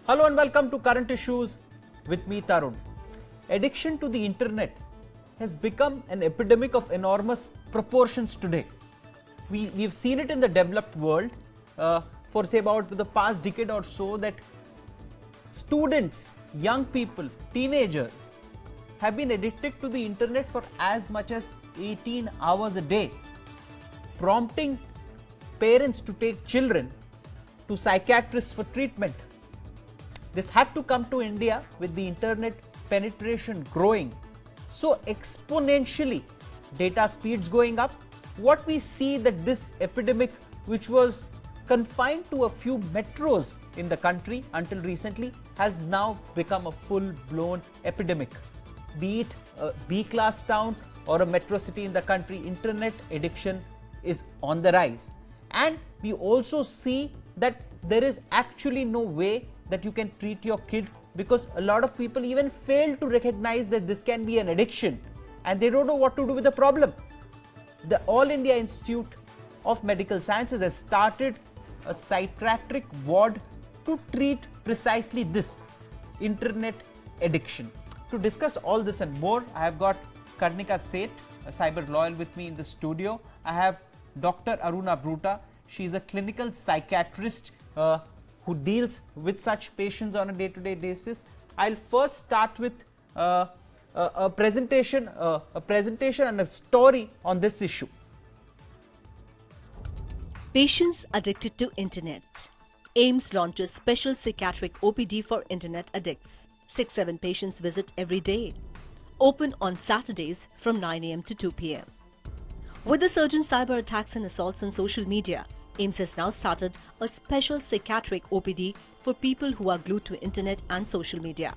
Hello and welcome to Current Issues with me, Tarun. Addiction to the internet has become an epidemic of enormous proportions today. We've seen it in the developed world for say about the past decade or so, that students, young people, teenagers have been addicted to the internet for as much as 18 hours a day, prompting parents to take children to psychiatrists for treatment. This had to come to India with the internet penetration growing so exponentially, data speeds going up. What we see that this epidemic, which was confined to a few metros in the country until recently, has now become a full-blown epidemic. Be it a B-class town or a metro city in the country, internet addiction is on the rise. And we also see that there is actually no way that you can treat your kid, because a lot of people even fail to recognize that this can be an addiction and they don't know what to do with the problem. The All India Institute of Medical Sciences has started a psychiatric ward to treat precisely this, internet addiction. To discuss all this and more, I have got Karnika Seth, a cyber lawyer, with me in the studio. I have Dr. Aruna Bruta. She is a clinical psychiatrist who deals with such patients on a day-to-day basis. I'll first start with a presentation and a story on this issue. Patients addicted to internet. AIIMS launches special psychiatric OPD for internet addicts. 6-7 patients visit every day. Open on Saturdays from 9 AM to 2 PM. With the surge in cyber attacks and assaults on social media, AIIMS has now started a special psychiatric OPD for people who are glued to internet and social media.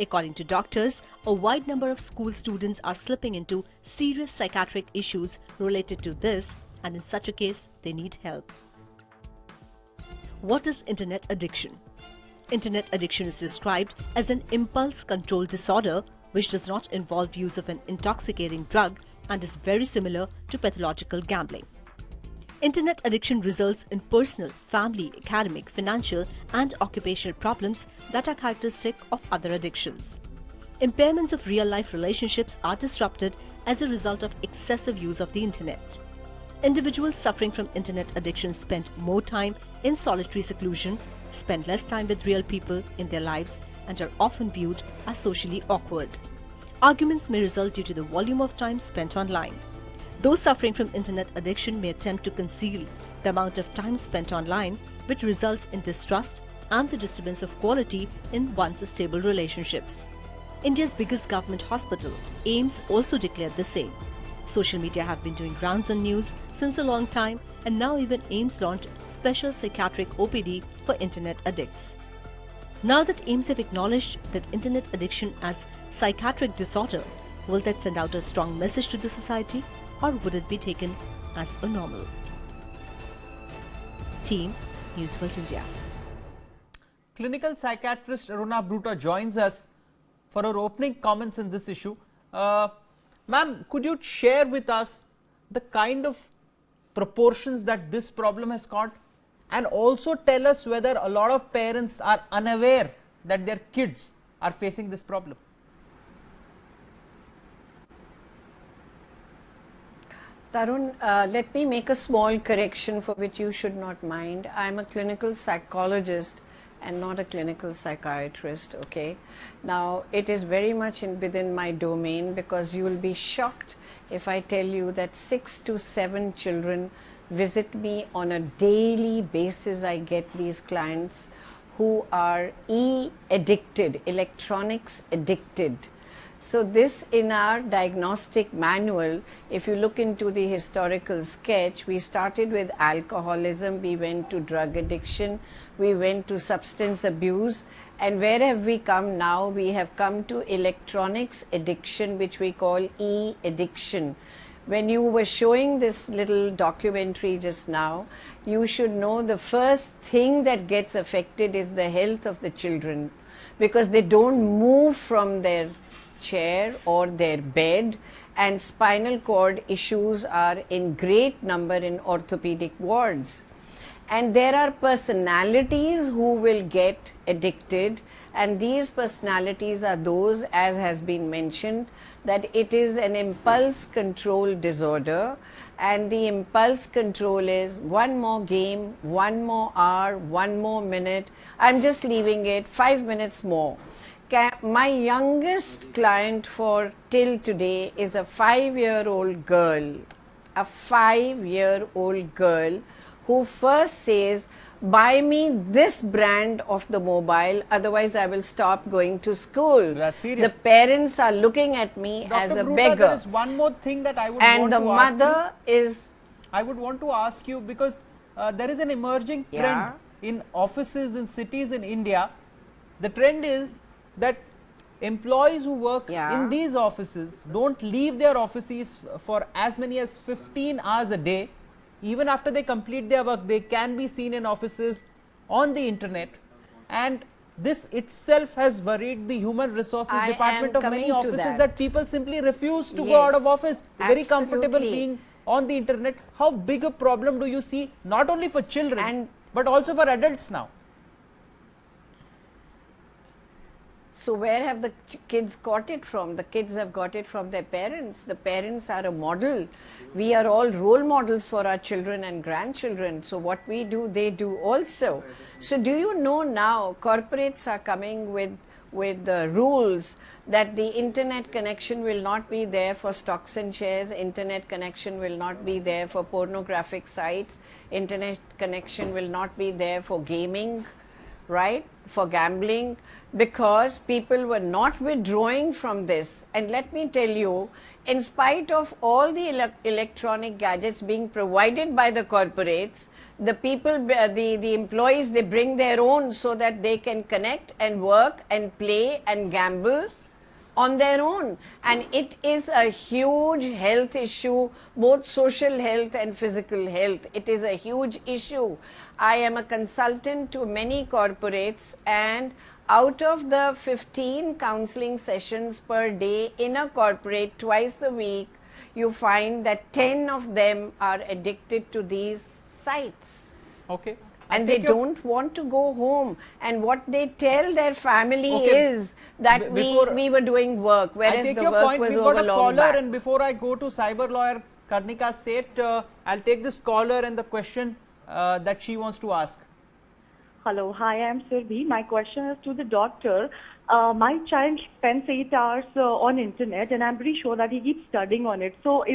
According to doctors, a wide number of school students are slipping into serious psychiatric issues related to this, and in such a case, they need help. What is internet addiction? Internet addiction is described as an impulse control disorder which does not involve use of an intoxicating drug and is very similar to pathological gambling. Internet addiction results in personal, family, academic, financial and occupational problems that are characteristic of other addictions. Impairments of real-life relationships are disrupted as a result of excessive use of the internet. Individuals suffering from internet addiction spend more time in solitary seclusion, spend less time with real people in their lives, and are often viewed as socially awkward. Arguments may result due to the volume of time spent online. Those suffering from internet addiction may attempt to conceal the amount of time spent online, which results in distrust and the disturbance of quality in once stable relationships. India's biggest government hospital, AIIMS, also declared the same. Social media have been doing rounds on news since a long time, and now even AIIMS launched special psychiatric OPD for internet addicts. Now that AIIMS have acknowledged that internet addiction as psychiatric disorder, will that send out a strong message to the society, or would it be taken as a normal? Team News World India. Clinical psychiatrist Aruna Bruta joins us for her opening comments in this issue. Ma'am, could you share with us the kind of proportions that this problem has got, and also tell us whether a lot of parents are unaware that their kids are facing this problem? Tarun, let me make a small correction for which you should not mind. I am a clinical psychologist and not a clinical psychiatrist, okay? Now, it is very much within my domain, because you will be shocked if I tell you that 6 to 7 children visit me on a daily basis. I get these clients who are e-addicted, electronics addicted. So this, in our diagnostic manual, if you look into the historical sketch, we started with alcoholism, we went to drug addiction, we went to substance abuse, and where have we come now? We have come to electronics addiction, which we call e-addiction. When you were showing this little documentary just now, you should know the first thing that gets affected is the health of the children, because they don't move from their chair or their bed, and spinal cord issues are in great number in orthopedic wards. And there are personalities who will get addicted, and these personalities are those, as has been mentioned, that it is an impulse control disorder, and the impulse control is one more game, one more hour, one more minute, I'm just leaving it, 5 minutes more. My youngest client for till today is a 5-year-old girl, a 5-year-old girl who first says, buy me this brand of the mobile, otherwise I will stop going to school. That's serious. The parents are looking at me as a Bruta, beggar. there is one more thing that I would And want the to ask mother is, I would want to ask you, because there is an emerging trend Yeah. in offices in cities in India. The trend is that employees who work Yeah. in these offices don't leave their offices for as many as 15 hours a day. Even after they complete their work, they can be seen in offices on the internet, and this itself has worried the human resources I department am of many coming to offices, that. that people simply refuse to go out of Yes, office, very comfortable absolutely. being on the internet. How big a problem do you see, not only for children And- but also for adults now? so where have the kids got it from? The kids have got it from their parents. The parents are a model. We are all role models for our children and grandchildren. So what we do, they do also. So do you know now corporates are coming with the rules that the internet connection will not be there for stocks and shares, internet connection will not be there for pornographic sites, internet connection will not be there for gaming, right, for gambling, because people were not withdrawing from this. And let me tell you, in spite of all the electronic gadgets being provided by the corporates, the people, the employees, they bring their own so that they can connect and work and play and gamble on their own. And it is a huge health issue, both social health and physical health. It is a huge issue. I am a consultant to many corporates, and out of the 15 counseling sessions per day in a corporate twice a week, you find that 10 of them are addicted to these sites. Okay. And they don't want to go home, and what they tell their family Okay. is that we were doing work, I whereas take the your work point. was We've over got a long caller, back. and before I go to cyber lawyer Karnika Seth, I'll take this caller and the question that she wants to ask. Hello, hi, I'm Surbhi. My question is to the doctor. My child spends 8 hours on internet, and I'm pretty sure that he keeps studying on it. So,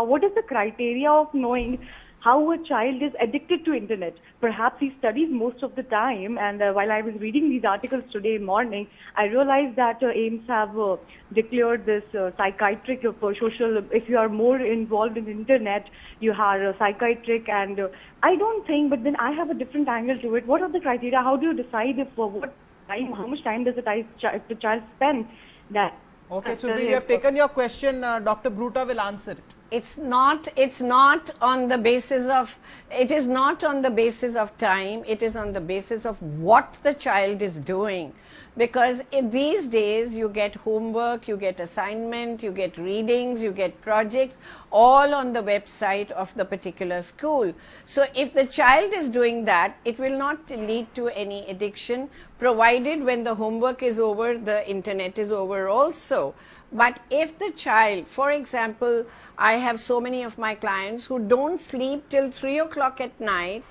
what is the criteria of knowing how a child is addicted to internet? Perhaps he studies most of the time, and while I was reading these articles today morning, I realized that AIIMS have declared this psychiatric social. If you are more involved in internet, you are psychiatric, and I don't think. But then I have a different angle to it. What are the criteria? How do you decide if what time? How much time does the child spend? That. Okay, so we have taken your question. Dr. Bruta will answer it. It's not on the basis of, it is not on the basis of time, it is on the basis of what the child is doing. Because these days you get homework, you get assignment, you get readings, you get projects, all on the website of the particular school. So if the child is doing that, it will not lead to any addiction, provided when the homework is over, the internet is over also. But if the child, for example, I have so many of my clients who don't sleep till 3 o'clock at night,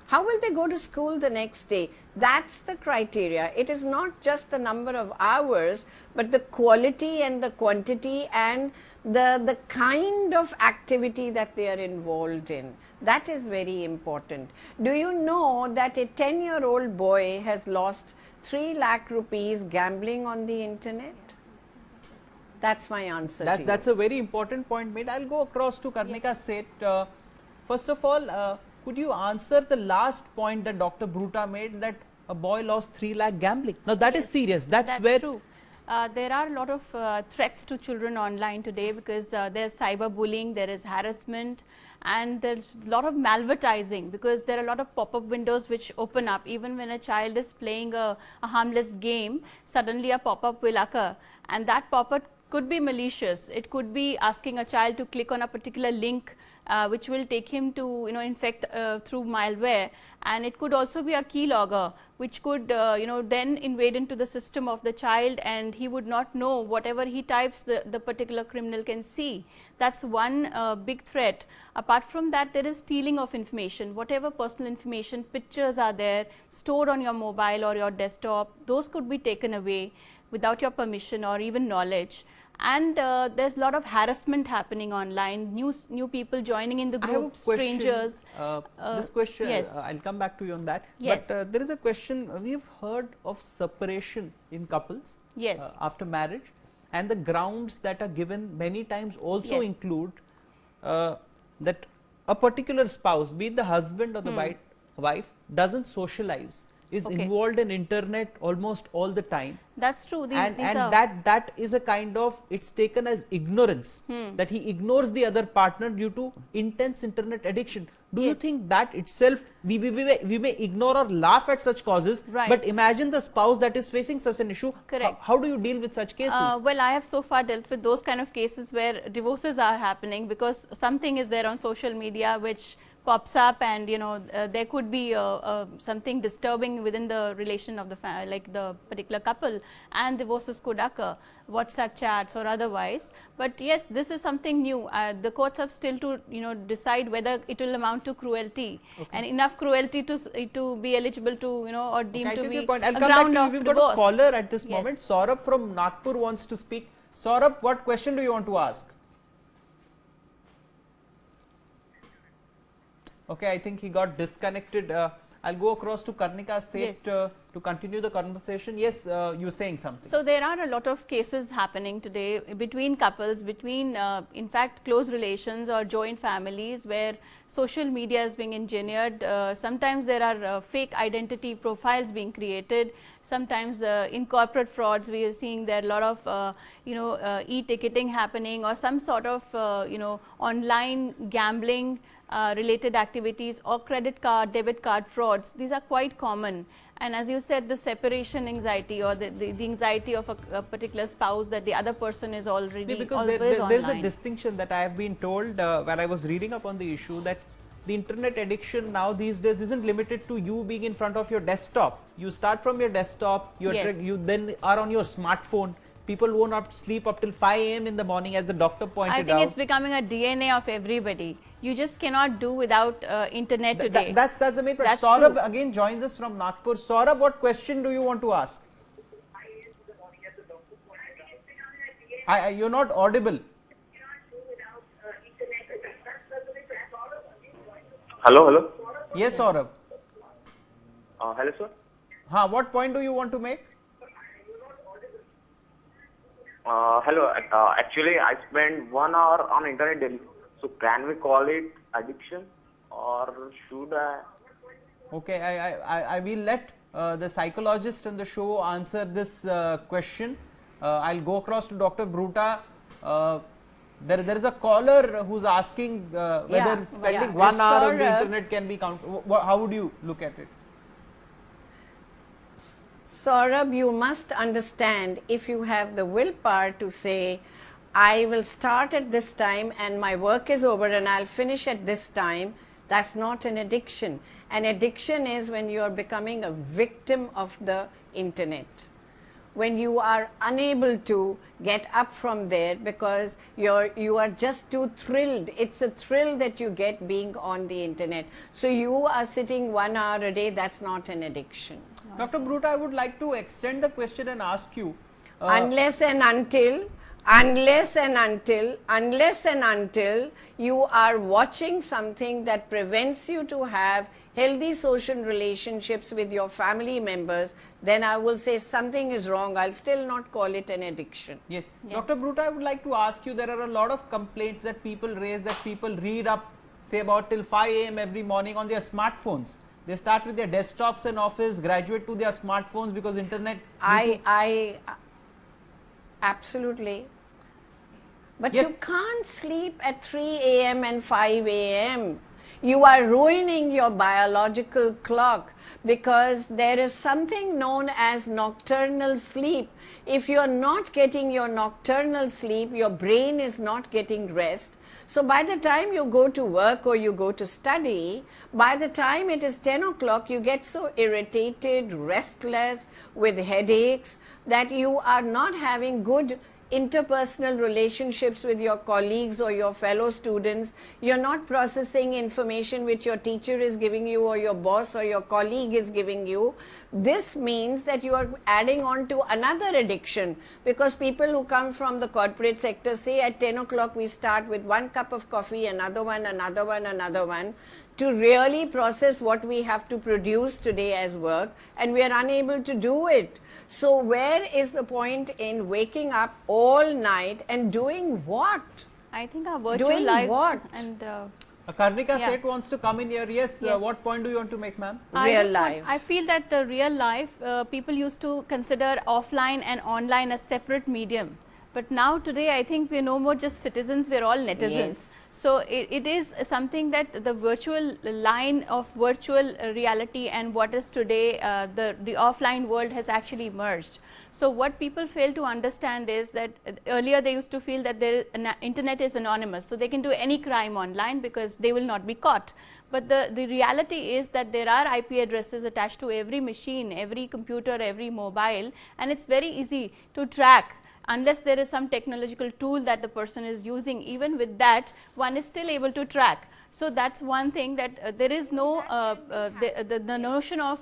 how will they go to school the next day? That's the criteria. It is not just the number of hours, but the quality and the quantity and the kind of activity that they are involved in. That is very important. Do you know that a 10-year-old boy has lost 3 lakh rupees gambling on the internet? That's my answer to you. That's a very important point made. I'll go across to Karnika Seth. First of all, could you answer the last point that Dr. Bruta made, that a boy lost 3 lakh gambling? Now that is serious. That's where true. There are a lot of threats to children online today, because there's cyberbullying, there is harassment, and there's a lot of malvertising, because there are a lot of pop-up windows which open up. Even when a child is playing a harmless game, suddenly a pop-up will occur, and that pop-up could be malicious. It could be asking a child to click on a particular link which will take him to infect through malware, and it could also be a keylogger which could then invade into the system of the child, and he would not know whatever he types the particular criminal can see. That's one big threat. Apart from that, there is stealing of information. Whatever personal information, pictures are there stored on your mobile or your desktop, those could be taken away without your permission or even knowledge. And there's a lot of harassment happening online, new people joining in the group, strangers. This question, yes. I'll come back to you on that. Yes. But there is a question, we've heard of separation in couples Yes. After marriage, and the grounds that are given many times also Yes. include that a particular spouse, be it the husband or the wife, doesn't socialize, is involved in internet almost all the time. That's true. These And are that is a kind of, it's taken as ignorance, that he ignores the other partner due to intense internet addiction. Do you Yes. think that itself, we may ignore or laugh at such causes, Right. but imagine the spouse that is facing such an issue. Correct. How do you deal with such cases? well, I have so far dealt with those kind of cases where divorces are happening because something is there on social media which pops up, and there could be something disturbing within the relation of the the particular couple, and divorces could occur, WhatsApp chats or otherwise. But yes, this is something new. The courts have still to decide whether it will amount to cruelty, and enough cruelty to be eligible to or deemed I to take be your point. I'll a come back ground to you. of We've divorce. got a caller at this Yes. moment. Saurabh from Nagpur wants to speak. Saurabh, what question do you want to ask? Okay, I think he got disconnected. I'll go across to Karnika Seth Yes. to continue the conversation. Yes, you were saying something. So there are a lot of cases happening today between couples, between in fact close relations or joint families, where social media is being engineered. Sometimes there are fake identity profiles being created. Sometimes in corporate frauds we are seeing there are a lot of e-ticketing happening, or some sort of online gambling related activities, or credit card, debit card frauds. These are quite common. And as you said, the separation anxiety, or the anxiety of a particular spouse, that the other person is already because always there is online. a distinction that I have been told while I was reading up on the issue, that the internet addiction now these days isn't limited to you being in front of your desktop. You start from your desktop, Yes. you then are on your smartphone. People will not sleep up till 5 a.m. in the morning, as the doctor pointed out. I think it's becoming a DNA of everybody. You just cannot do without internet today. That's the main point. That's Saurabh true. again joins us from Nagpur. Saurabh, what question do you want to ask? You're not audible. Hello. Yes, Saurabh. Hello, sir. What point do you want to make? Hello. Actually, I spend 1 hour on internet daily. So can we call it addiction, or should I? Okay, I will let the psychologist on the show answer this question. I'll go across to Dr. Bruta. There is a caller who's asking whether spending 1 hour on the Saurabh. internet can be counted. How would you look at it? Saurabh, you must understand, if you have the willpower to say, I will start at this time and my work is over and I'll finish at this time, that's not an addiction. An addiction is when you are becoming a victim of the internet. When you are unable to get up from there because you are just too thrilled. It's a thrill that you get being on the internet. So you are sitting 1 hour a day, that's not an addiction. Dr. Bruta, I would like to extend the question and ask you. Unless and until you are watching something that prevents you to have healthy social relationships with your family members, then I will say something is wrong. I'll still not call it an addiction. Yes. Yes. Dr. Bruta, I would like to ask you, there are a lot of complaints that people raise, that people read up, say about till 5 a.m. every morning on their smartphones. They start with their desktops and office, graduate to their smartphones because internet. I absolutely. But Yes. you can't sleep at 3 a.m. and 5 a.m. You are ruining your biological clock, because there is something known as nocturnal sleep. If you are not getting your nocturnal sleep, your brain is not getting rest. So by the time you go to work or you go to study, by the time it is 10 o'clock, you get so irritated, restless, with headaches, that you are not having good interpersonal relationships with your colleagues or your fellow students. You're not processing information which your teacher is giving you or your boss or your colleague is giving you. This means that you are adding on to another addiction, because people who come from the corporate sector say at 10 o'clock we start with 1 cup of coffee, another one, another one, another one, to really process what we have to produce today as work, and we are unable to do it. So where is the point in waking up all night and doing what? I think our virtual Doing lives what? and Karnika Yeah. Seth wants to come in here. Yes, Yes. what point do you want to make, ma'am? Real life. I feel that the real life, people used to consider offline and online as separate medium. But now today, I think we are no more just citizens, we are all netizens. Yes. So it is something that the virtual line of virtual reality and what is today the offline world has actually merged. So what people fail to understand is that earlier they used to feel that internet is anonymous, so they can do any crime online because they will not be caught. But the reality is that there are IP addresses attached to every machine, every computer, every mobile, and it's very easy to track. Unless there is some technological tool that the person is using, even with that one is still able to track. So that's one thing, that there is no the notion of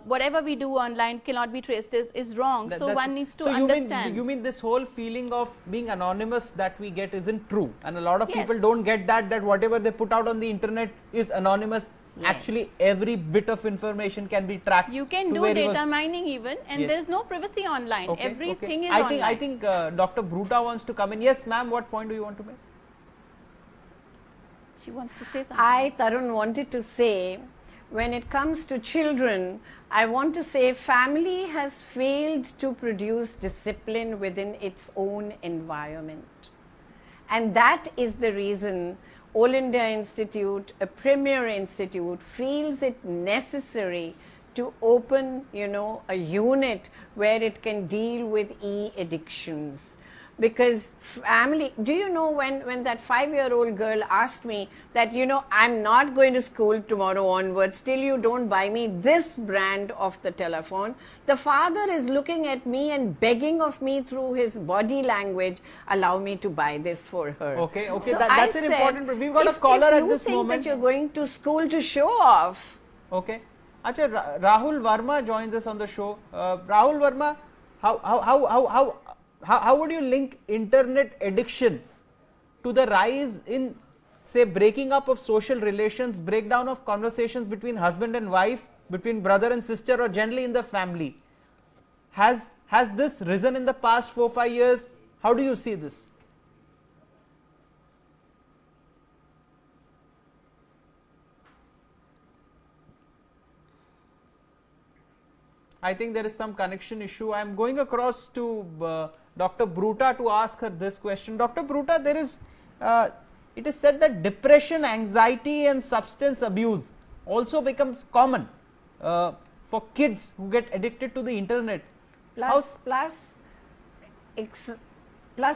whatever we do online cannot be traced is wrong. So one needs to understand. You mean this whole feeling of being anonymous that we get isn't true, and a lot of people Yes. don't get that whatever they put out on the internet is anonymous. Yes. Actually, every bit of information can be tracked. You can to do where it data was- mining even, and Yes. there is no privacy online. Okay, Everything okay. is online. I think Dr. Bruta wants to come in. Yes, ma'am. What point do you want to make? She wants to say something. I, Tarun, wanted to say, when it comes to children, I want to say family has failed to produce discipline within its own environment. And that is the reason All India Institute, a premier institute, feels it necessary to open, a unit where it can deal with e-addictions. Because family, do you know when that 5-year-old girl asked me that, I'm not going to school tomorrow onwards till you don't buy me this brand of the telephone, the father is looking at me and begging of me through his body language, allow me to buy this for her. Okay, So that's I an said, important, but we've got a if caller at you this think moment. that you're going to school to show off. Okay. Acha, Rahul Verma joins us on the show. Rahul Verma, how would you link internet addiction to the rise in, say, breaking up of social relations, breakdown of conversations between husband and wife, between brother and sister, or generally in the family? Has this risen in the past 4-5 years? How do you see this? I think there is some connection issue. I am going across to Dr. Bruta to ask her this question. Dr. Bruta, there is, it is said that depression, anxiety and substance abuse also becomes common for kids who get addicted to the internet. Plus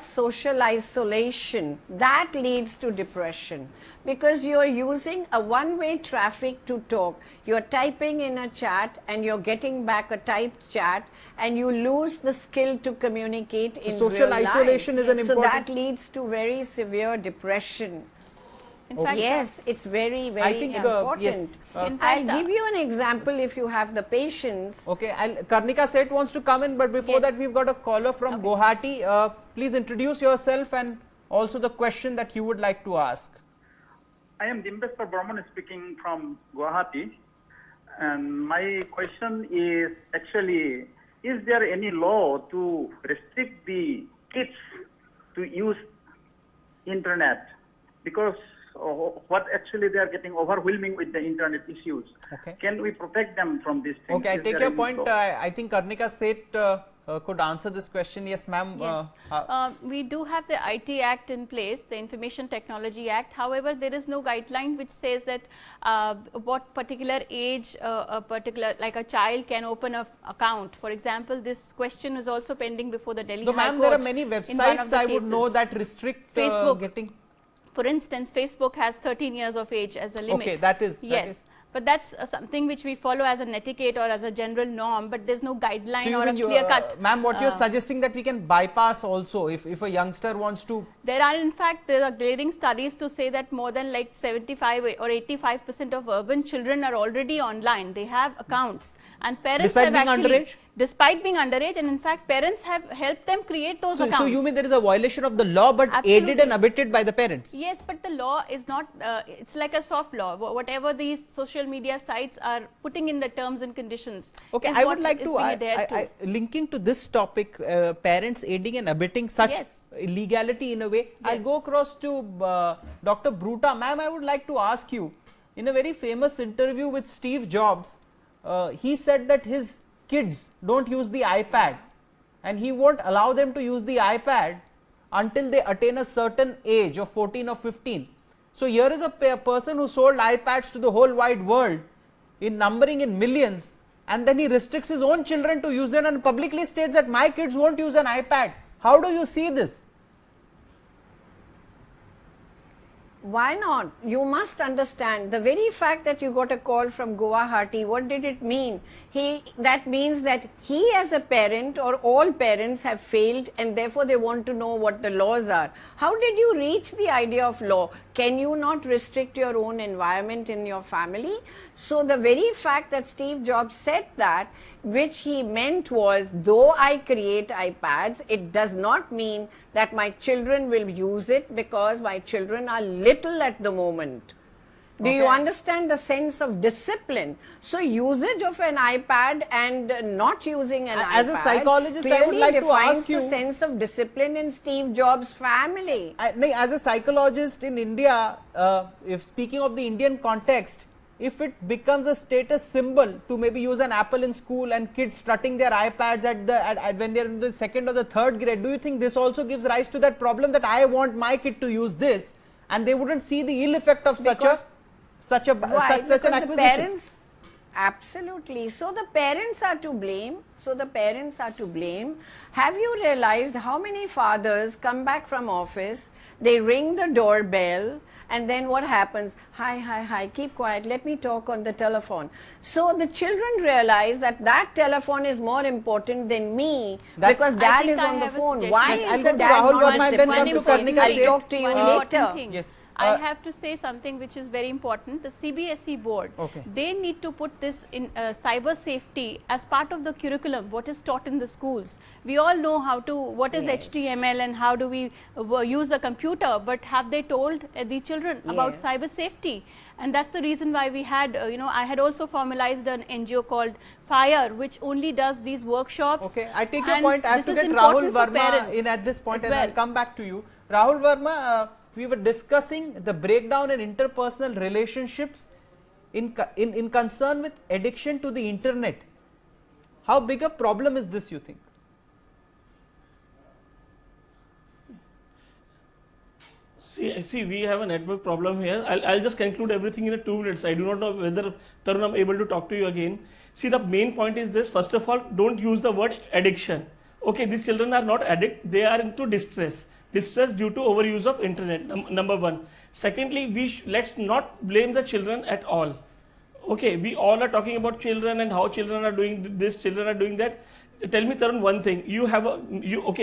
social isolation, that leads to depression, because you're using a one-way traffic to talk. You're typing in a chat and you're getting back a typed chat, and you lose the skill to communicate in social real isolation life. is an important. So that leads to very severe depression. In fact, Yes, it's very, very I think, important. yes, In fact, I'll give you an example if you have the patience. Okay, Karnika Seth wants to come in, but before Yes. that we've got a caller from Guwahati. Please introduce yourself and also the question that you would like to ask. I am Dimbekar Burman speaking from Guwahati, and my question is actually, is there any law to restrict the kids to use internet? Because what actually they are getting overwhelming with the internet issues. Okay. Can we protect them from these things? Okay, I Is take there your any point. law? I think Karnika Seth could answer this question. Yes, ma'am. Yes, we do have the IT Act in place, the Information Technology Act. However, there is no guideline which says that what particular age a particular, like a child can open an account. For example, this question is also pending before the Delhi High ma'am, Court. there are many websites I would know that restrict Facebook. Getting. For instance, Facebook has 13 years of age as a limit. Okay, that is. Yes. That is. But that's something which we follow as an etiquette or as a general norm, but there's no guideline So or a clear cut. Ma'am, what you're suggesting that we can bypass also if a youngster wants to. There are in fact, there are glaring studies to say that more than like 75 or 85% of urban children are already online. They have accounts and parents Despite have being actually, underage? Despite being underage, and in fact parents have helped them create those accounts. So you mean there is a violation of the law but Absolutely. aided and abetted by the parents? Yes, but the law is not, it's like a soft law. Whatever these social media sites are putting in the terms and conditions. Okay, I would like to, linking to this topic, parents aiding and abetting such illegality in a way, Yes. I'll go across to Dr. Bruta. Ma'am, I would like to ask you, in a very famous interview with Steve Jobs, he said that his kids don't use the iPad and he won't allow them to use the iPad until they attain a certain age of 14 or 15. So here is a person who sold iPads to the whole wide world in numbering in millions, and then he restricts his own children to use them and publicly states that my kids won't use an iPad. How do you see this? Why not? You must understand, the very fact that you got a call from Guwahati, what did it mean? That means that he as a parent or all parents have failed and therefore they want to know what the laws are. How did you reach the idea of law? Can you not restrict your own environment in your family? So the very fact that Steve Jobs said that, which he meant was, though I create iPads, it does not mean that my children will use it because my children are little at the moment. Do you understand the sense of discipline? So usage of an iPad and not using an iPad as a psychologist, I would like to ask you the sense of discipline in Steve Jobs' family. As a psychologist in India, if speaking of the Indian context, if it becomes a status symbol to maybe use an Apple in school and kids strutting their iPads when they are in the 2nd or the 3rd grade, do you think this also gives rise to that problem that I want my kid to use this and they wouldn't see the ill effect of such an acquisition? The parents, absolutely. So the parents are to blame. Have you realized how many fathers come back from office, they ring the doorbell, and then what happens? Hi, keep quiet, let me talk on the telephone. So the children realize that telephone is more important than me because dad is on the phone. Why is the dad not disciplined? I'll talk to you later. Yes. I have to say something which is very important. The CBSE board, they need to put this in cyber safety as part of the curriculum, what is taught in the schools. We all know what is HTML and how do we use a computer, but have they told the children about cyber safety? And that's the reason why we had, I had also formalized an NGO called FIRE, which only does these workshops. Okay, I take your point. I have to get Rahul Verma in at this point and I'll come back to you. Rahul Verma, we were discussing the breakdown in interpersonal relationships in concern with addiction to the internet. How big a problem is this, you think? See, we have a network problem here. I'll just conclude everything in 2 minutes. I do not know whether, Tarun, I'm able to talk to you again. See, the main point is this. First of all, don't use the word addiction. Okay, these children are not addict. They are into distress. Distress due to overuse of internet, number one. Secondly, let's not blame the children at all. Okay, we all are talking about children and how children are doing this, children are doing that. Tell me, Tarun, one thing.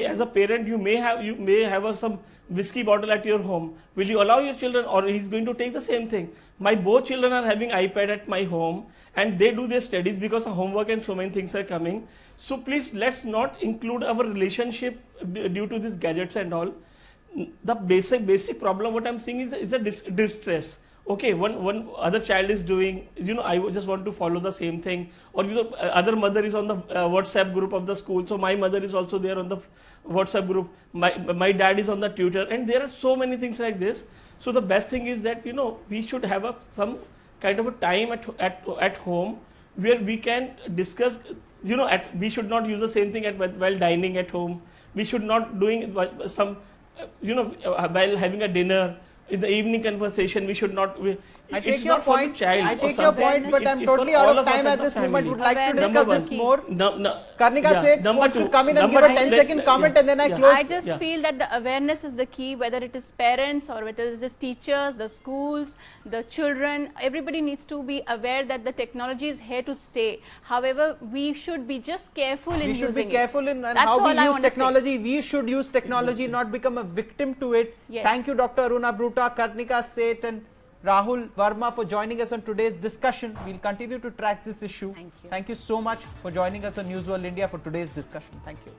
As a parent, you may have some whiskey bottle at your home. Will you allow your children, or he's going to take the same thing? Both children are having iPad at my home and they do their studies because of homework and so many things are coming. So please, let's not include our relationship due to these gadgets and all. The basic problem what I'm seeing is a distress. Okay, one other child is doing, I just want to follow the same thing, or other mother is on the WhatsApp group of the school, so my mother is also there on the WhatsApp group, my dad is on the Twitter, and there are so many things like this. So the best thing is that we should have some kind of a time at home where we can discuss, we should not use the same thing while dining at home. We should not doing some, while having a dinner. In the evening conversation, we should not. I take your point. I take your point, but I'm totally out of time at this moment. Would like to discuss this more. Karnika said wants to come in and give a 10-second comment, and then I close. I just feel that the awareness is the key, whether it is parents or whether it is teachers, the schools, the children. Everybody needs to be aware that the technology is here to stay. However, we should be just careful in using it. We should be careful in how we use technology. We should use technology, not become a victim to it. Yes. Thank you, Dr. Aruna Bruta, Karnika Seth, and Rahul Verma for joining us on today's discussion. We'll continue to track this issue. Thank you. Thank you so much for joining us on News World India for today's discussion. Thank you.